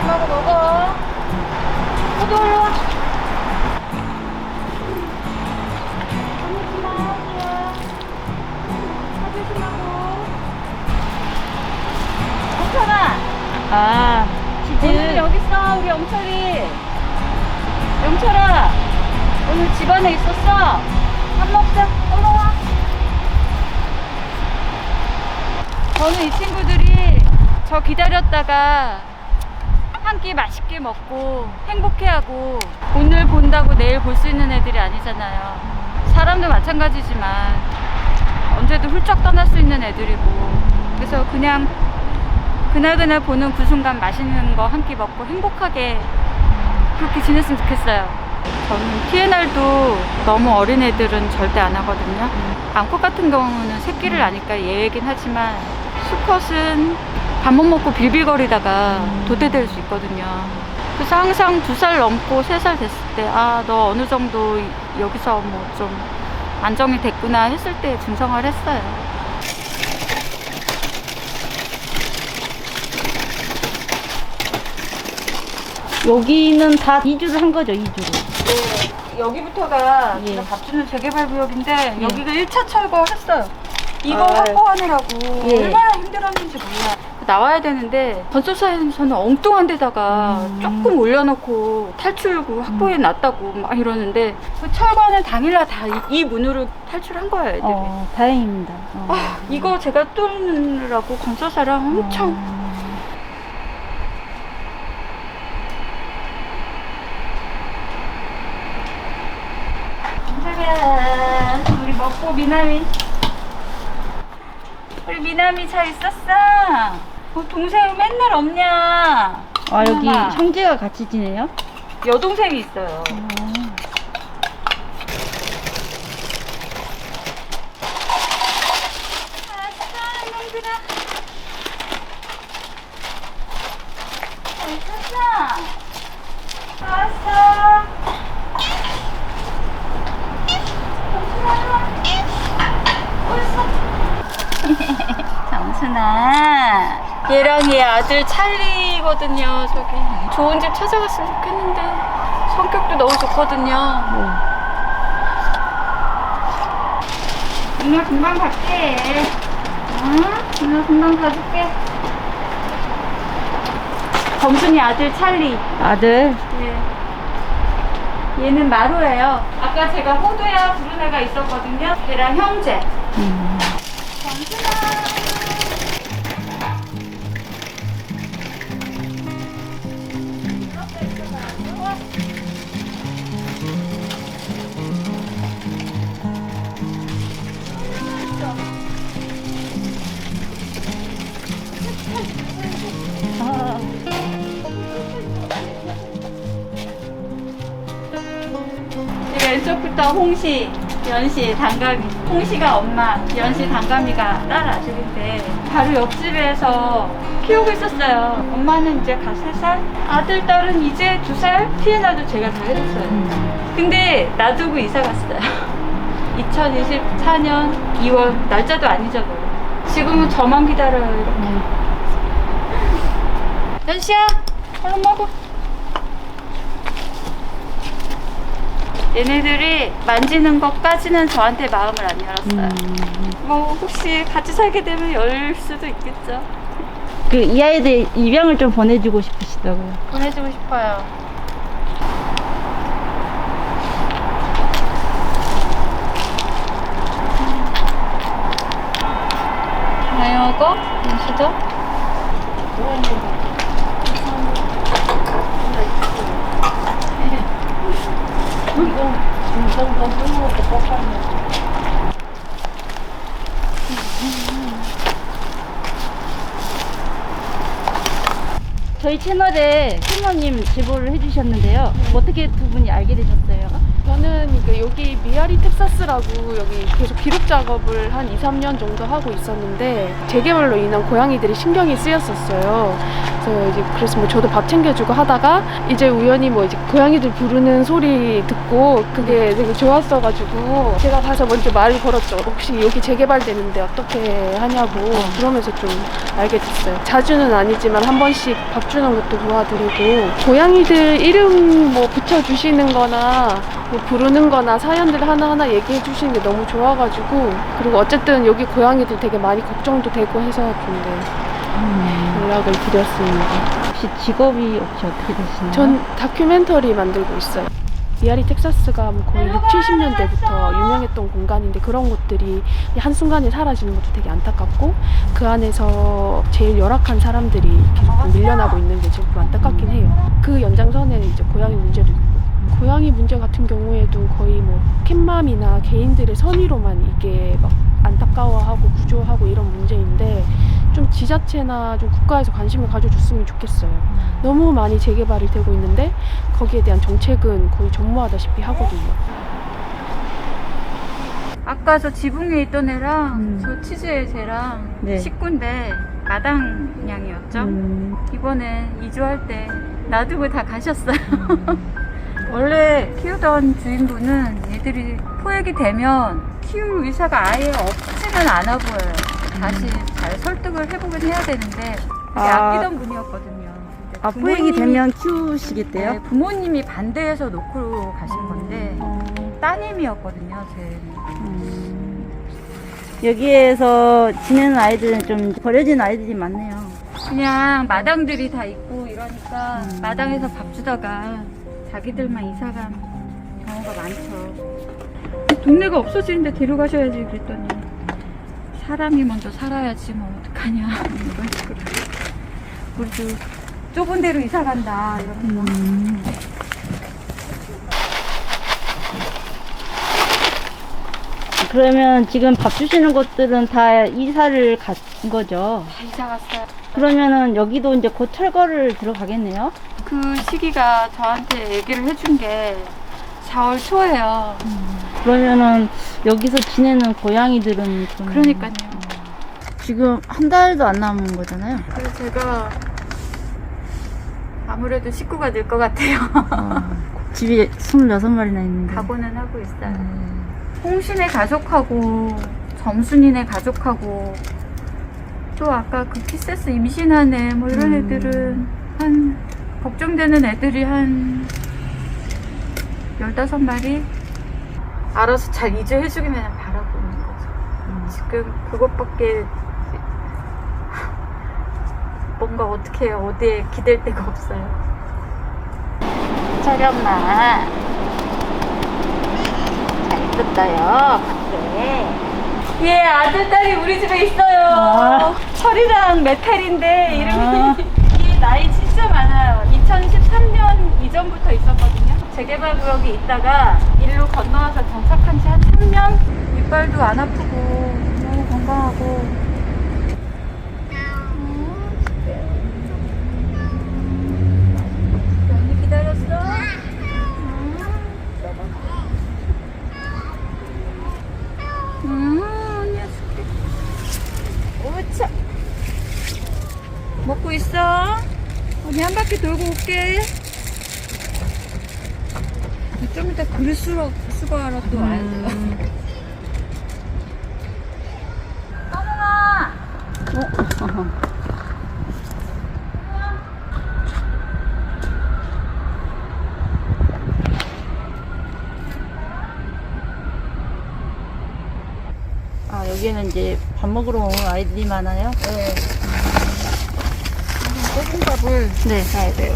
조심하고 먹어. 호두 올라와. 영철아. 아, 오늘 치즈. 여기 있어, 우리 영철이. 영철아, 오늘 집안에 있었어. 밥 먹자. 올라와. 저는 이 친구들이 저 기다렸다가 한 끼 맛있게 먹고 행복해하고 오늘 본다고 내일 볼 수 있는 애들이 아니잖아요. 사람도 마찬가지지만 언제도 훌쩍 떠날 수 있는 애들이고, 그래서 그냥 그날그날 보는 그 순간 맛있는 거 한 끼 먹고 행복하게 그렇게 지냈으면 좋겠어요. 저는 TNR도 너무 어린 애들은 절대 안 하거든요. 암컷 같은 경우는 새끼를 아니까 예외긴 하지만 수컷은 밥 못 먹고 빌빌거리다가 도태될 수 있거든요. 그래서 항상 2살 넘고 3살 됐을 때, 아, 너 어느 정도 여기서 뭐 좀 안정이 됐구나 했을 때 중성화를 했어요. 여기는 다 이주를 한 거죠, 이주를. 네, 여기부터가 예. 제가 밥 주는 재개발 구역인데 예. 여기가 1차 철거했어요. 이거 아, 확보하느라고 예. 얼마나 힘들었는지 몰라. 나와야 되는데 건설사에서는 엉뚱한 데다가 조금 올려놓고 탈출구 확보해 놨다고 막 이러는데 그 철거하는 당일날 다 이 문으로 탈출한 거예요, 애들이. 다행입니다. 아, 이거 제가 뚫느라고 건설사랑 엄청 감사합니다. 우리 먹고 미남이, 우리 미남이 잘 있었어? 동생이 맨날 없냐? 여기 엄마. 형제가 같이 지내요? 여동생이 있어요. 아싸, 이놈들아. 잘 있었어? 아싸. 정순아, 얘랑 얘 아들 찰리거든요. 저기 좋은 집 찾아갔으면 좋겠는데 성격도 너무 좋거든요. 누나 금방 갈게. 응? 누나 금방 가줄게. 범순이 아들 찰리. 아들. 예. 얘는 마루예요. 아까 제가 호두야 부른 애가 있었거든요. 걔랑 형제. 범순아. 왼쪽부터 홍시, 연시, 단감이. 홍시가 엄마, 연시, 단감이가 딸 아들인데 바로 옆집에서 키우고 있었어요. 엄마는 이제 갓 3살, 아들, 딸은 이제 2살. TNR도 제가 다 해줬어요. 근데 놔두고 이사 갔어요. 2024년 2월, 날짜도 안 잊어버려요. 지금은 저만 기다려요, 이렇게. 연시야, 얼른 먹어. 얘네들이 만지는 것까지는 저한테 마음을 안 열었어요. 뭐 혹시 같이 살게 되면 열 수도 있겠죠. 이 아이들 입양을 좀 보내주고 싶으시다고요. 보내주고 싶어요. 많이 먹어? 연수도? 저희 채널에 신모님 제보를 해주셨는데요. 어떻게 두 분이 알게 되셨어요? 저는 여기 미아리 텍사스라고 여기 계속 기록 작업을 한 2, 3년 정도 하고 있었는데 재개발로 인한 고양이들이 신경이 쓰였었어요. 그래서 뭐 저도 밥 챙겨주고 하다가 이제 우연히 뭐 이제 고양이들 부르는 소리 듣고 그게 되게 좋았어가지고 제가 가서 먼저 말을 걸었죠. 혹시 여기 재개발되는데 어떻게 하냐고. 그러면서 좀 알게 됐어요. 자주는 아니지만 한 번씩 밥 주는 것도 도와드리고 고양이들 이름 뭐 붙여주시는 거나 뭐 부르는 거나 사연들 하나하나 얘기해 주시는 게 너무 좋아가지고 그리고 어쨌든 여기 고양이들 되게 많이 걱정도 되고 해서 좀 연락을 드렸습니다. 혹시 직업이 혹시 어떻게 되시나요? 전 다큐멘터리 만들고 있어요. 미아리 텍사스가 뭐 거의 6, 70년대부터 유명했던 공간인데 그런 곳들이 한순간에 사라지는 것도 되게 안타깝고 그 안에서 제일 열악한 사람들이 계속 밀려나고 있는 게 좀 안타깝긴 해요. 그 연장선에는 이제 고양이 문제도 있고 고양이 문제 같은 경우에도 거의 뭐 캣맘이나 개인들의 선의로만 이게 막 안타까워하고 구조하고 이런 문제인데 좀 지자체나 좀 국가에서 관심을 가져줬으면 좋겠어요. 너무 많이 재개발이 되고 있는데 거기에 대한 정책은 거의 전무하다시피 하거든요. 아까 저 지붕 위에 있던 애랑 저 치즈의 쟤랑 네. 식구인데 마당냥이었죠. 이번에 이주할 때 놔두고 다 가셨어요. 원래 키우던 주인분은 얘들이 포획이 되면 키울 의사가 아예 없지는 않아 보여요. 다시 잘 설득을 해보긴 해야 되는데 되게 아끼던 분이었거든요. 근데 포획이 부모님이- 되면 키우시겠대요? 네, 부모님이 반대해서 놓고 가신 건데 따님이었거든요. 제 여기에서 지내는 아이들은 좀 버려진 아이들이 많네요. 그냥 마당들이 다 있고 이러니까 마당에서 밥 주다가 자기들만 이사간 경우가 많죠. 동네가 없어지는데 데려가셔야지 그랬더니 사람이 먼저 살아야지 뭐 어떡하냐 이런 식으로 우리도 좁은 데로 이사 간다 이러면서 그러면 지금 밥 주시는 곳들은 다 이사를 간 거죠? 다 이사 갔어요. 그러면은 여기도 이제 곧 철거를 들어가겠네요? 그 시기가 저한테 얘기를 해준 게 4월 초예요. 그러면은 여기서 지내는 고양이들은 좀 그러니까요. 지금 한 달도 안 남은 거잖아요. 그래서 제가 아무래도 식구가 늘 것 같아요. 집에 26마리나 있는데. 각오는 하고 있어요. 홍신의 가족하고 점순이네 가족하고 또 아까 그 키세스 임신한 애 뭐 이런 애들은 한 걱정되는 애들이 한 15마리 알아서 잘 이주해주기만 바라고 있는 거죠. 지금 그것밖에 뭔가 어떻게 해요. 어디에 기댈 데가 없어요. 차렸나? 잘 뜯어요. 밖에. 예, 아들, 딸이 우리 집에 있어요. 철이랑 메탈인데, 이름이. 이 나이 진짜 많아요. 2013년 이전부터 있었거든요. 재개발구역에 있다가 일로 건너와서 정착한 지 한 3년? 이빨도 안 아프고, 너무 건강하고. 언니 기다렸어? 언니 해줄게. 오차. 먹고 있어? 언니 한 바퀴 돌고 올게. 좀 이따 그릇 수거하러 또 와야 돼요. 까몽아! 여기는 이제 밥 먹으러 온 아이들이 많아요? 네. 볶음밥을 네. 놔야 돼요.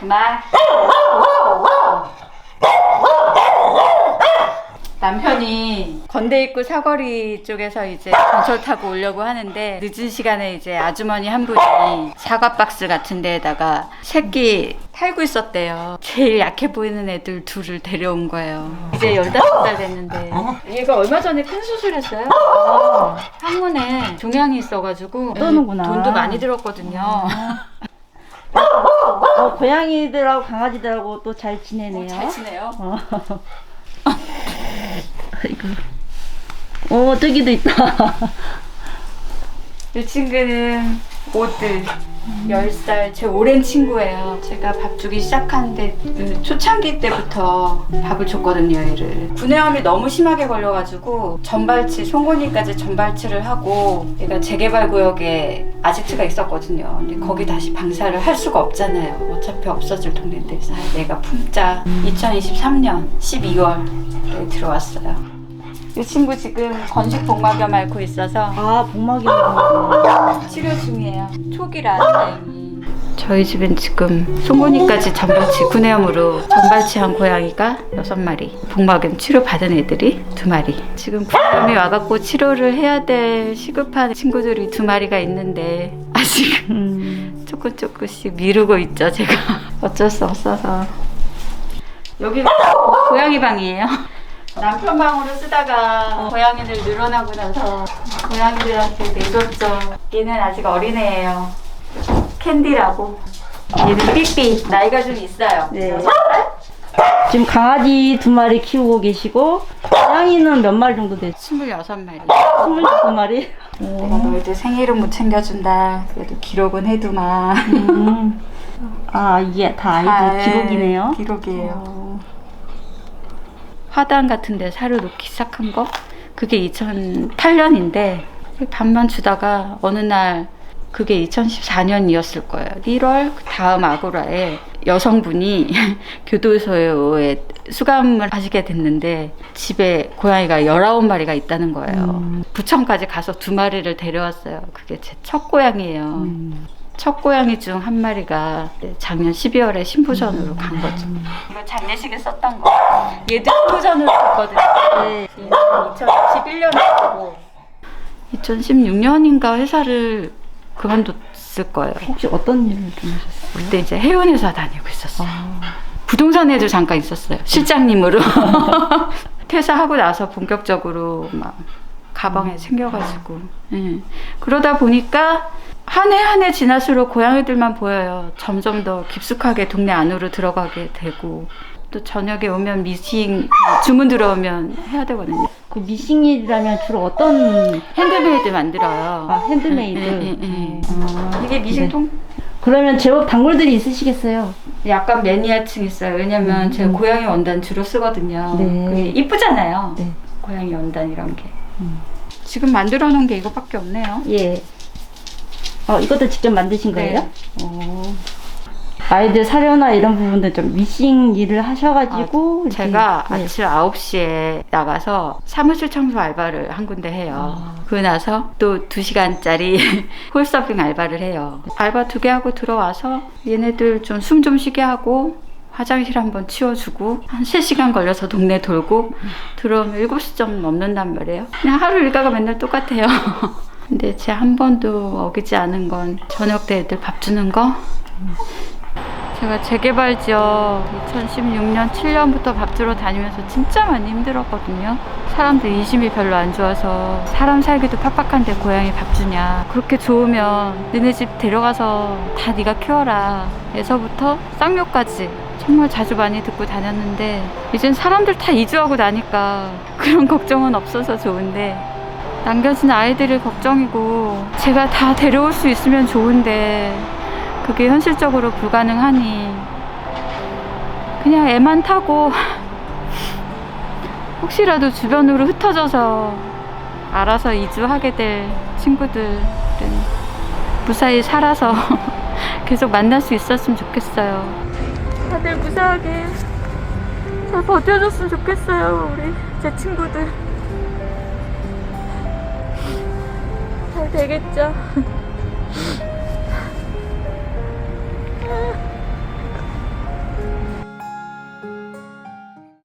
말. 남편이 건대 입구 사거리 쪽에서 이제 전철 타고 오려고 하는데 늦은 시간에 이제 아주머니 한 분이 사과 박스 같은 데에다가 새끼 팔고 있었대요. 제일 약해 보이는 애들 둘을 데려온 거예요. 이제 15살 됐는데 얘가 얼마 전에 큰 수술했어요. 항문에 종양이 있어가지고 떠는구나. 돈도 많이 들었거든요. 고양이들하고 강아지들하고 또 잘 지내네요. 잘 지내요. 아이고. 저기도 있다. 이 친구는 오드 10살 제 오랜 친구예요. 제가 밥 주기 시작하는데 초창기 때부터 밥을 줬거든요. 얘를 구내염이 너무 심하게 걸려가지고 전발치 송곳니까지 전발치를 하고 얘가 재개발 구역에 아지트가 있었거든요. 근데 거기 다시 방사를 할 수가 없잖아요. 어차피 없어질 동네인데 얘가 품자 2023년 12월에 들어왔어요. 이 친구 지금 건식 복막염 앓고 있어서 복막염. 치료 중이에요. 초기라 다행히. 저희 집엔 지금 송곳니까지 전발치 구내염으로 전발치한 고양이가 6마리, 복막염 치료 받은 애들이 2마리. 지금 구내염이 와갖고 치료를 해야 될 시급한 친구들이 2마리가 있는데 아직 조금씩 미루고 있죠. 제가 어쩔 수 없어서. 여기가 고양이 방이에요. 남편 방으로 쓰다가 고양이들 늘어나고 나서 고양이들한테 내줬죠. 얘는 아직 어린애예요. 캔디라고. 얘는 삐삐. 나이가 좀 있어요. 네. 지금 강아지 2마리 키우고 계시고 고양이는 몇 마리 정도 되죠? 26마리. 26마리? 내가 너희들 생일은 못 챙겨준다. 그래도 기록은 해두마. 이게 다 아이들 기록이네요. 기록이에요. 화단 같은 데 사료 놓기 시작한 거 그게 2008년인데 밥만 주다가 어느 날 그게 2014년이었을 거예요. 1월 다음 아고라에 여성분이 교도소에 수감을 하시게 됐는데 집에 고양이가 19마리가 있다는 거예요. 부천까지 가서 2마리를 데려왔어요. 그게 제 첫 고양이에요. 첫 고양이 중 1마리가 작년 12월에 신부전으로 간 거죠. 이거 장례식에 썼던 거. 얘도 신부전으로 갔거든요. 네. 2011년에 갔고 2016년인가 회사를 그만뒀을 거예요. 혹시 어떤 일을 좀 하셨어요? 그때 이제 해운회사 다니고 있었어요. 부동산에도 잠깐 있었어요. 실장님으로. 퇴사하고 나서 본격적으로 막 가방에 챙겨가지고. 예. 그러다 보니까 한 해 한 해 지날수록 고양이들만 보여요. 점점 더 깊숙하게 동네 안으로 들어가게 되고 또 저녁에 오면 미싱 주문 들어오면 해야 되거든요. 그 미싱일이라면 주로 어떤 핸드메이드 만들어요. 핸드메이드. 예. 이게 미싱통? 그러면 제법 단골들이 있으시겠어요? 약간 매니아층 있어요. 왜냐면 제가 고양이 원단 주로 쓰거든요. 네. 그게 이쁘잖아요. 네. 고양이 원단 이런 게. 지금 만들어 놓은 게 이거밖에 없네요. 예. 이것도 직접 만드신 거예요? 네. 아이들 사료나 이런 부분들 좀 미싱 일을 하셔가지고 이렇게, 제가 네. 아침 9시에 나가서 사무실 청소 알바를 한 군데 해요. 그러고 나서 또 2시간짜리 홀서빙 알바를 해요. 알바 2개 하고 들어와서 얘네들 좀 숨 좀 쉬게 하고 화장실 한번 치워주고 한 3시간 걸려서 동네 돌고 들어오면 7시 좀 넘는단 말이에요. 그냥 하루 일과가 맨날 똑같아요. 근데 제 한 번도 어기지 않은 건 저녁 때 애들 밥 주는 거. 제가 재개발 지역 2016년 7년부터 밥 주러 다니면서 진짜 많이 힘들었거든요. 사람들 인심이 별로 안 좋아서 사람 살기도 팍팍한데 고양이 밥 주냐, 그렇게 좋으면 너네 집 데려가서 다 네가 키워라 에서부터 쌍욕까지 정말 자주 많이 듣고 다녔는데 이젠 사람들 다 이주하고 나니까 그런 걱정은 없어서 좋은데 남겨진 아이들이 걱정이고 제가 다 데려올 수 있으면 좋은데 그게 현실적으로 불가능하니 그냥 애만 타고 혹시라도 주변으로 흩어져서 알아서 이주하게 될 친구들은 무사히 살아서 계속 만날 수 있었으면 좋겠어요. 다들 무사하게 잘 버텨줬으면 좋겠어요. 우리 제 친구들 잘 되겠죠?